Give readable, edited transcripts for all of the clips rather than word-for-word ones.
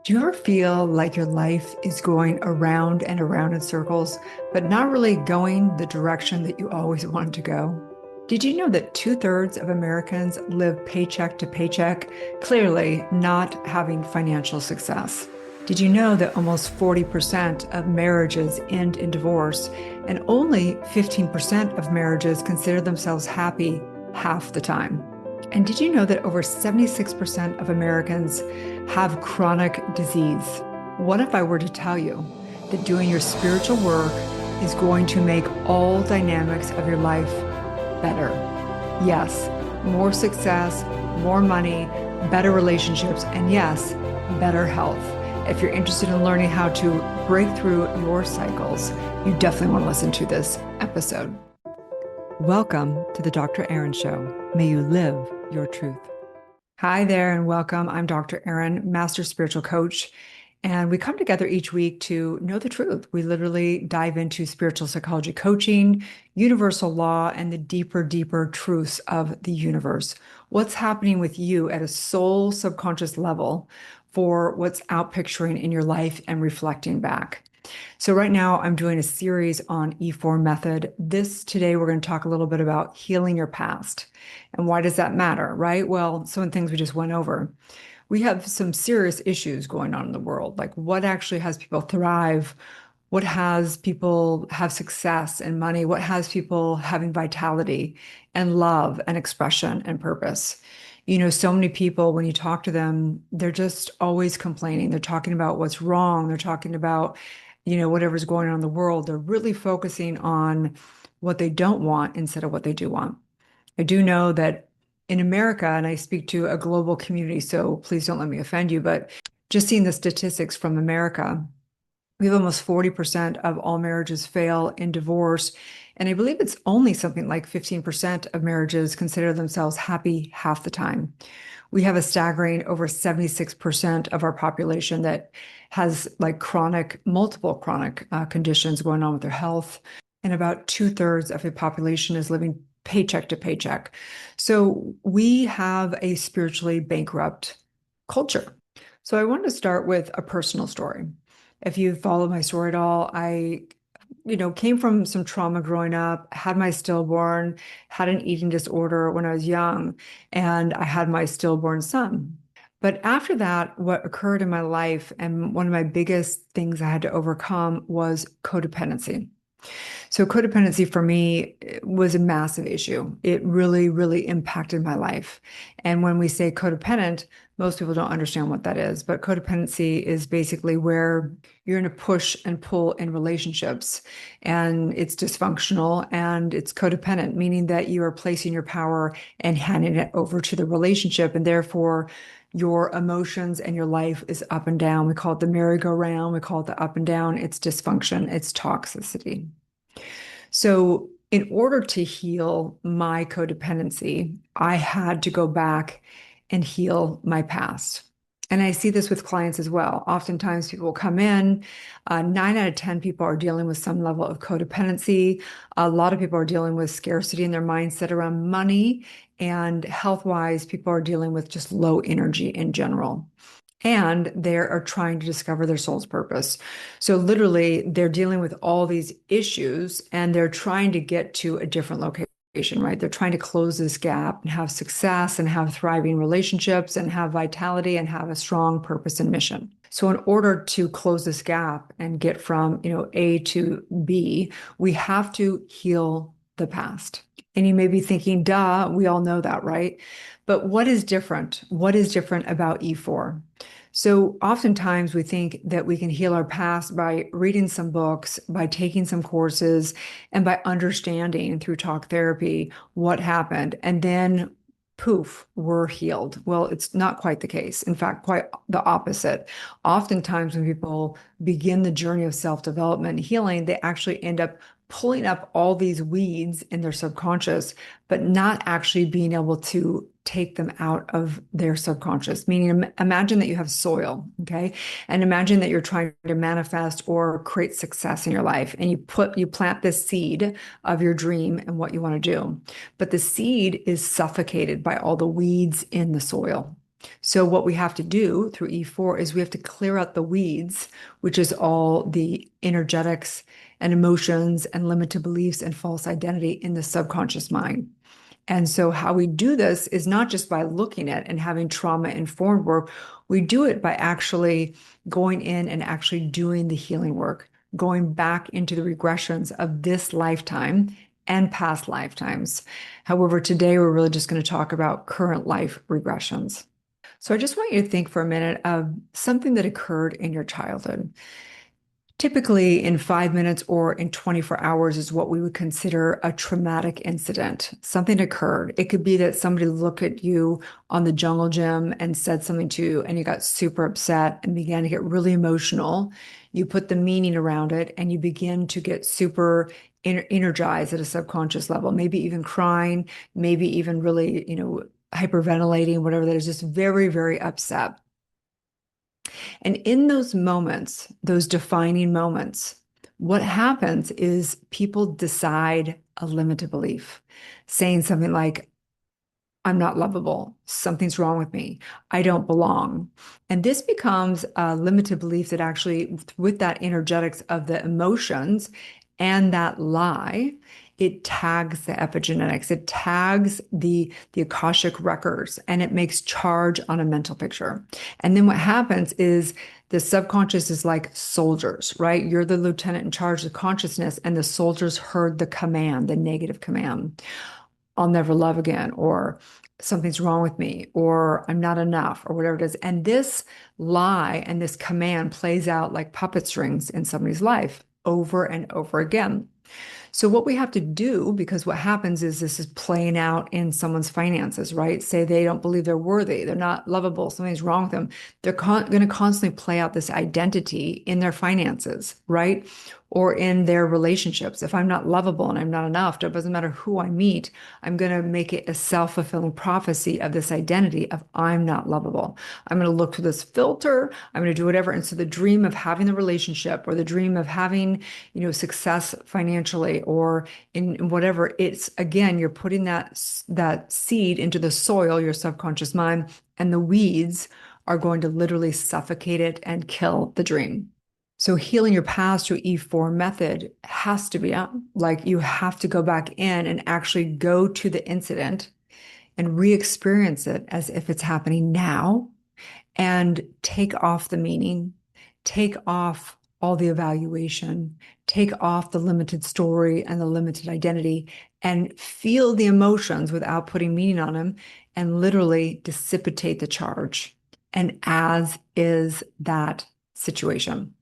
Do you ever feel like your life is going around and around in circles, but not really going the direction that you always wanted to go? Did you know that two-thirds of Americans live paycheck to paycheck, clearly not having financial success? Did you know that almost 40% of marriages end in divorce, and only 15% of marriages consider themselves happy half the time? And did you know that over 76% of Americans have chronic disease? What if I were to tell you that doing your spiritual work is going to make all dynamics of your life better? Yes, more success, more money, better relationships, and yes, better health. If you're interested in learning how to break through your cycles, you definitely want to listen to this episode. Welcome to the Dr. Erin Show. May you live your truth. Hi there and welcome. I'm Dr. Erin, Master Spiritual Coach, and we come together each week to know the truth. We literally dive into spiritual psychology coaching, universal law, and the deeper truths of the universe. What's happening with you at a soul subconscious level for what's outpicturing in your life and reflecting back. So right now I'm doing a series on E4 method. Today we're going to talk a little bit about healing your past. And why does that matter, right? Well, some of the things we just went over. We have some serious issues going on in the world, like what actually has people thrive, what has people have success and money, what has people having vitality and love and expression and purpose. You know, so many people, when you talk to them, they're just always complaining. They're talking about what's wrong. They're talking about, whatever's going on in the world. They're really focusing on what they don't want instead of what they do want. I do know that in America, and I speak to a global community, so please don't let me offend you, but just seeing the statistics from America, we have almost 40% of all marriages fail in divorce. And I believe it's only something like 15% of marriages consider themselves happy half the time. We have a staggering over 76% of our population that has like multiple chronic conditions going on with their health. And about two-thirds of the population is living paycheck to paycheck. So we have a spiritually bankrupt culture. So I wanted to start with a personal story. If you follow my story at all, I came from some trauma growing up, had my stillborn, had an eating disorder when I was young, and I had my stillborn son. But after that, what occurred in my life, and one of my biggest things I had to overcome was codependency. So codependency for me was a massive issue. It really impacted my life. And when we say codependent, most people don't understand what that is. But codependency is basically where you're in a push and pull in relationships, and it's dysfunctional and it's codependent, meaning that you are placing your power and handing it over to the relationship, and therefore your emotions and your life is up and down. We call it the merry-go-round. We call it the up and down. It's dysfunction. It's toxicity. So in order to heal my codependency, I had to go back and heal my past. And I see this with clients as well. Oftentimes people will come in, 9 out of 10 people are dealing with some level of codependency. A lot of people are dealing with scarcity in their mindset around money, and health-wise, people are dealing with just low energy in general. And they are trying to discover their soul's purpose. So literally, they're dealing with all these issues and they're trying to get to a different location, right? They're trying to close this gap and have success and have thriving relationships and have vitality and have a strong purpose and mission. So in order to close this gap and get from, A to B, we have to heal the past. And you may be thinking, duh, we all know that, right? But what is different? What is different about E4? So oftentimes we think that we can heal our past by reading some books, by taking some courses, and by understanding through talk therapy what happened. And then poof, we're healed. Well, it's not quite the case. In fact, quite the opposite. Oftentimes when people begin the journey of self-development and healing, they actually end up pulling up all these weeds in their subconscious, but not actually being able to take them out of their subconscious. Meaning, imagine that you have soil, okay? And imagine that you're trying to manifest or create success in your life, and you plant this seed of your dream and what you want to do. But the seed is suffocated by all the weeds in the soil. So what we have to do through E4 is we have to clear out the weeds, which is all the energetics and emotions and limited beliefs and false identity in the subconscious mind. And so how we do this is not just by looking at and having trauma-informed work. We do it by actually going in and actually doing the healing work, going back into the regressions of this lifetime and past lifetimes. However, today we're really just going to talk about current life regressions. So I just want you to think for a minute of something that occurred in your childhood. Typically, in 5 minutes or in 24 hours is what we would consider a traumatic incident. Something occurred. It could be that somebody looked at you on the jungle gym and said something to you, and you got super upset and began to get really emotional. You put the meaning around it, and you begin to get super energized at a subconscious level, maybe even crying, maybe even really, hyperventilating, whatever that is, just very, very upset. And in those moments, those defining moments, what happens is people decide a limited belief, saying something like, I'm not lovable. Something's wrong with me. I don't belong. And this becomes a limited belief that actually, with that energetics of the emotions and that lie, it tags the epigenetics, it tags the Akashic records, and it makes charge on a mental picture. And then what happens is the subconscious is like soldiers, right? You're the lieutenant in charge of consciousness, and the soldiers heard the command, the negative command. I'll never love again, or something's wrong with me, or I'm not enough, or whatever it is. And this lie and this command plays out like puppet strings in somebody's life over and over again. So what we have to do, because what happens is this is playing out in someone's finances, right? Say they don't believe they're worthy, they're not lovable, something's wrong with them. They're going to constantly play out this identity in their finances, right? Or in their relationships. If I'm not lovable and I'm not enough, it doesn't matter who I meet, I'm going to make it a self-fulfilling prophecy of this identity of I'm not lovable. I'm going to look through this filter, I'm going to do whatever. And so the dream of having the relationship or the dream of having, success financially or in whatever, it's again, you're putting that seed into the soil, your subconscious mind, and the weeds are going to literally suffocate it and kill the dream. So healing your past through E4 method has to be like you have to go back in and actually go to the incident and re-experience it as if it's happening now and take off the meaning, take off all the evaluation, take off the limited story and the limited identity, and feel the emotions without putting meaning on them and literally dissipate the charge. And as is that situation.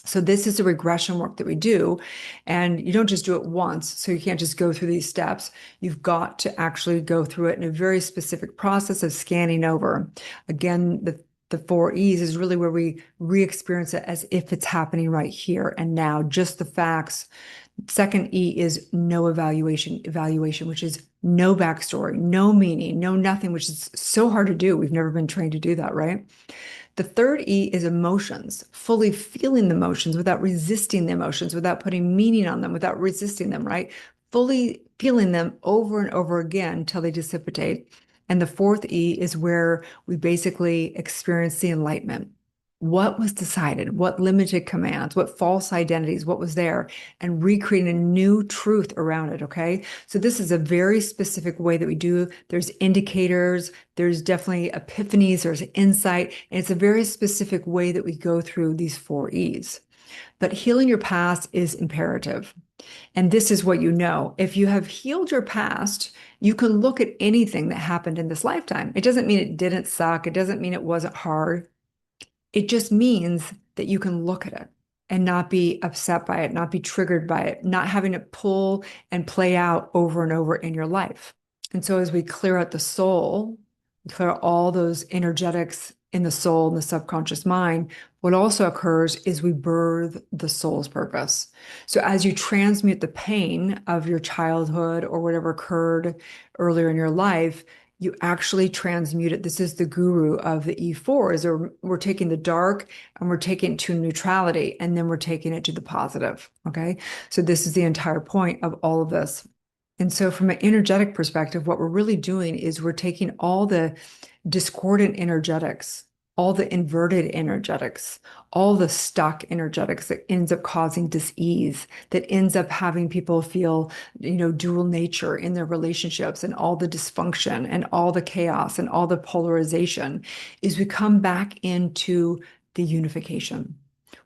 So this is the regression work that we do. And you don't just do it once. So you can't just go through these steps. You've got to actually go through it in a very specific process of scanning over. Again, the 4 E's is really where we re-experience it as if it's happening right here and now, just the facts. Second E is no evaluation, which is no backstory, no meaning, no nothing, which is so hard to do. We've never been trained to do that, right? The third E is emotions, fully feeling the emotions without resisting the emotions, without putting meaning on them, without resisting them, right? Fully feeling them over and over again until they dissipate. And the fourth E is where we basically experience the enlightenment. What was decided, what limited commands, what false identities, what was there, and recreating a new truth around it, okay? So this is a very specific way that we do. There's indicators, there's definitely epiphanies, there's insight, and it's a very specific way that we go through these 4 E's. But healing your past is imperative. And this is what you know. If you have healed your past, you can look at anything that happened in this lifetime. It doesn't mean it didn't suck. It doesn't mean it wasn't hard. It just means that you can look at it and not be upset by it, not be triggered by it, not having it pull and play out over and over in your life. And so as we clear out the soul, clear all those energetics in the soul and the subconscious mind, what also occurs is we birth the soul's purpose. So as you transmute the pain of your childhood or whatever occurred earlier in your life, you actually transmute it. This is the guru of the E4, is we're taking the dark and we're taking it to neutrality, and then we're taking it to the positive, okay? So this is the entire point of all of this. And so from an energetic perspective, what we're really doing is we're taking all the discordant energetics, all the inverted energetics, all the stuck energetics that ends up causing dis-ease, that ends up having people feel, dual nature in their relationships, and all the dysfunction and all the chaos and all the polarization, is we come back into the unification.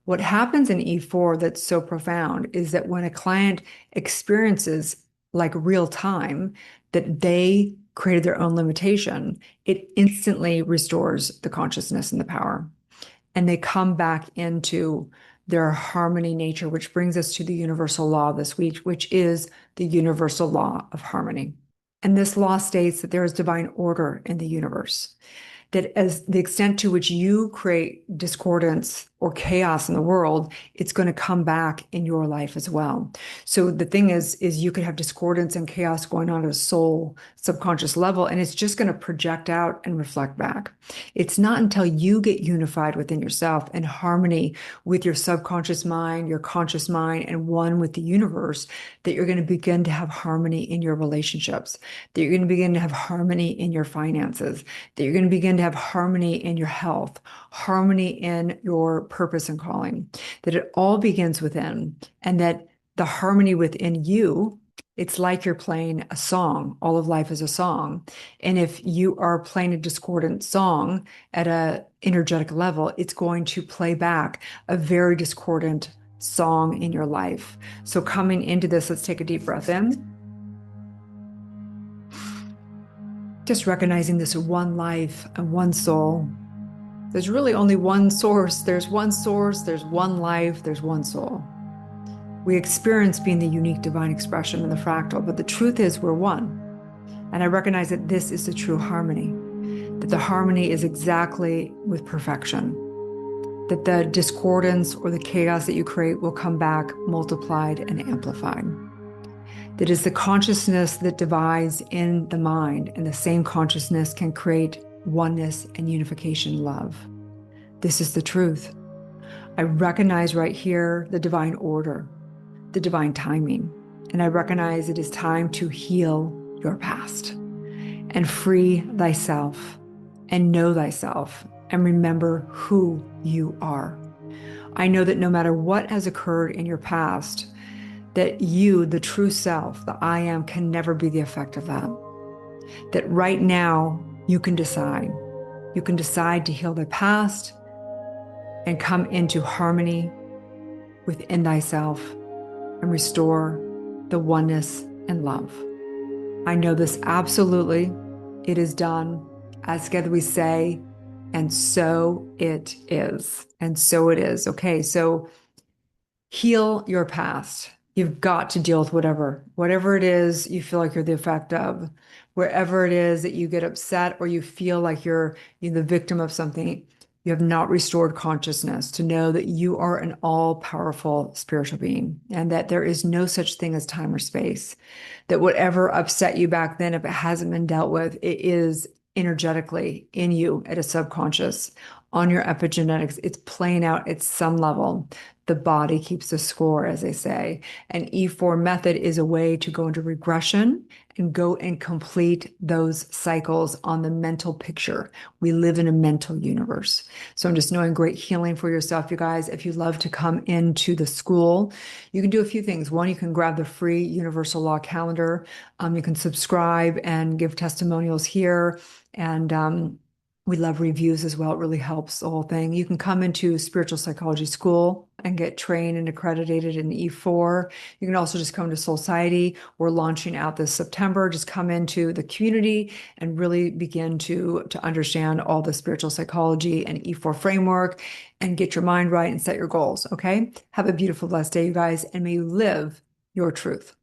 What happens in E4 that's so profound is that when a client experiences like real time that they created their own limitation, it instantly restores the consciousness and the power. And they come back into their harmony nature, which brings us to the universal law this week, which is the universal law of harmony. And this law states that there is divine order in the universe, that as the extent to which you create discordance or chaos in the world, it's going to come back in your life as well. So the thing is you could have discordance and chaos going on at a soul subconscious level, and it's just going to project out and reflect back. It's not until you get unified within yourself and harmony with your subconscious mind, your conscious mind, and one with the universe, that you're going to begin to have harmony in your relationships, that you're going to begin to have harmony in your finances, that you're going to begin to have harmony in your health, harmony in your purpose and calling, that it all begins within, and that the harmony within you, it's like you're playing a song. All of life is a song. And if you are playing a discordant song at an energetic level, it's going to play back a very discordant song in your life. So coming into this, let's take a deep breath in. Just recognizing this one life and one soul. There's really only one source. There's one source, there's one life, there's one soul. We experience being the unique divine expression in the fractal, but the truth is we're one. And I recognize that this is the true harmony, that the harmony is exactly with perfection, that the discordance or the chaos that you create will come back multiplied and amplified. That is the consciousness that divides in the mind, and the same consciousness can create oneness and unification love. This is the truth. I recognize right here the divine order, the divine timing, and I recognize it is time to heal your past and free thyself and know thyself and remember who you are. I know that no matter what has occurred in your past, that you, the true self, the I am, can never be the effect of that. That right now you can decide. You can decide to heal the past and come into harmony within thyself and restore the oneness and love. I know this absolutely. It is done. As together we say, and so it is. And so it is. Okay, so heal your past. You've got to deal with whatever it is you feel like you're the effect of, wherever it is that you get upset or you feel like you're the victim of something. You have not restored consciousness to know that you are an all-powerful spiritual being, and that there is no such thing as time or space. That whatever upset you back then, if it hasn't been dealt with, it is energetically in you at a subconscious, on your epigenetics. It's playing out at some level. The body keeps the score, as they say. And E4 method is a way to go into regression and go and complete those cycles on the mental picture. We live in a mental universe. So I'm just knowing great healing for yourself, you guys. If you love to come into the school, you can do a few things. One, you can grab the free Universal Law Calendar. You can subscribe and give testimonials here. And we love reviews as well. It really helps the whole thing. You can come into spiritual psychology school and get trained and accredited in E4. You can also just come to Soul Society. We're launching out this September. Just come into the community and really begin to understand all the spiritual psychology and E4 framework and get your mind right and set your goals. Okay? Have a beautiful, blessed day, you guys, and may you live your truth.